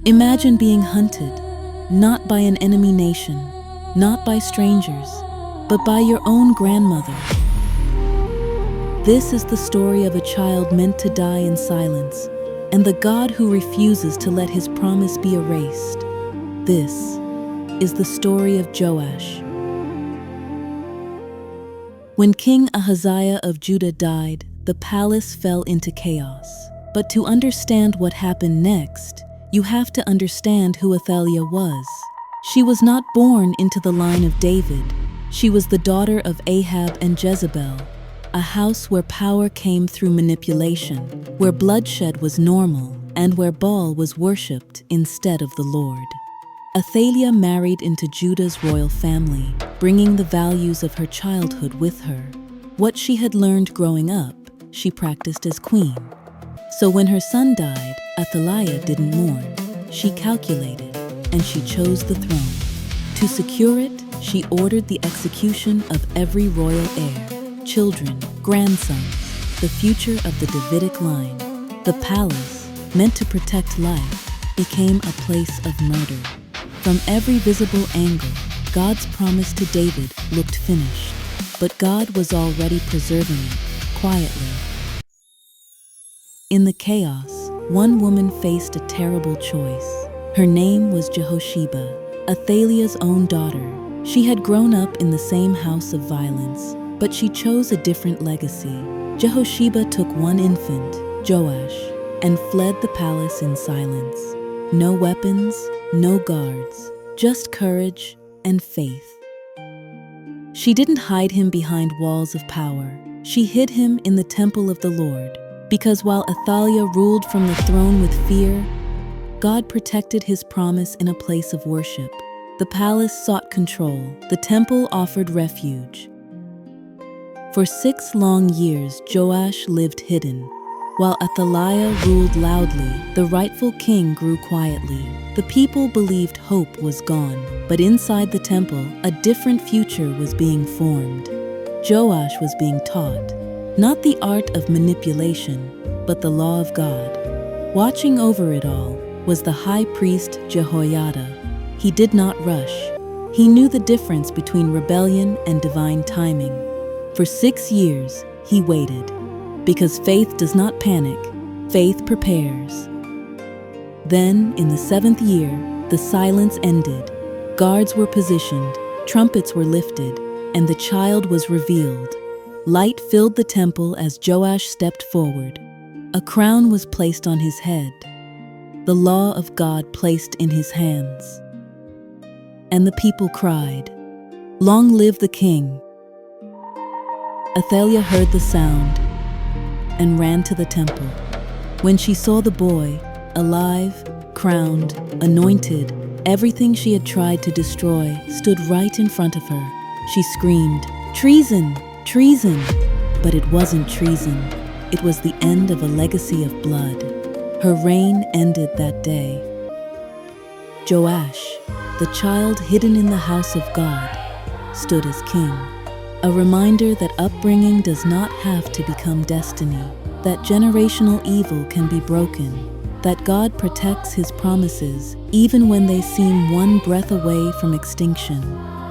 Imagine being hunted, not by an enemy nation, not by strangers, but by your own grandmother. This is the story of a child meant to die in silence, and the God who refuses to let his promise be erased. This is the story of Joash. When King Ahaziah of Judah died, the palace fell into chaos. But to understand what happened next, you have to understand who Athaliah was. She was not born into the line of David. She was the daughter of Ahab and Jezebel, a house where power came through manipulation, where bloodshed was normal, and where Baal was worshipped instead of the Lord. Athaliah married into Judah's royal family, bringing the values of her childhood with her. What she had learned growing up, she practiced as queen. So when her son died, Athaliah didn't mourn. She calculated, and she chose the throne. To secure it, she ordered the execution of every royal heir, children, grandsons, the future of the Davidic line. The palace, meant to protect life, became a place of murder. From every visible angle, God's promise to David looked finished, but God was already preserving it, quietly. In the chaos, one woman faced a terrible choice. Her name was Jehosheba, Athaliah's own daughter. She had grown up in the same house of violence, but she chose a different legacy. Jehosheba took one infant, Joash, and fled the palace in silence. No weapons, no guards, just courage and faith. She didn't hide him behind walls of power. She hid him in the temple of the Lord. Because while Athaliah ruled from the throne with fear, God protected his promise in a place of worship. The palace sought control. The temple offered refuge. For 6 long years, Joash lived hidden. While Athaliah ruled loudly, the rightful king grew quietly. The people believed hope was gone, but inside the temple, a different future was being formed. Joash was being taught, not the art of manipulation, but the law of God. Watching over it all was the high priest Jehoiada. He did not rush. He knew the difference between rebellion and divine timing. For 6 years, he waited. Because faith does not panic, faith prepares. Then, in the 7th year, the silence ended. Guards were positioned, trumpets were lifted, and the child was revealed. Light filled the temple as Joash stepped forward. A crown was placed on his head, the law of God placed in his hands. And the people cried, "Long live the king!" Athaliah heard the sound and ran to the temple. When she saw the boy, alive, crowned, anointed, everything she had tried to destroy stood right in front of her. She screamed, "Treason! Treason!" But it wasn't treason. It was the end of a legacy of blood. Her reign ended that day. Joash, the child hidden in the house of God, stood as king. A reminder that upbringing does not have to become destiny, that generational evil can be broken, that God protects his promises even when they seem one breath away from extinction.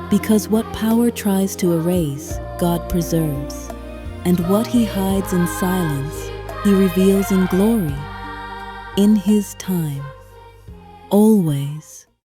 Because what power tries to erase, God preserves. And what he hides in silence, he reveals in glory. In his time. Always.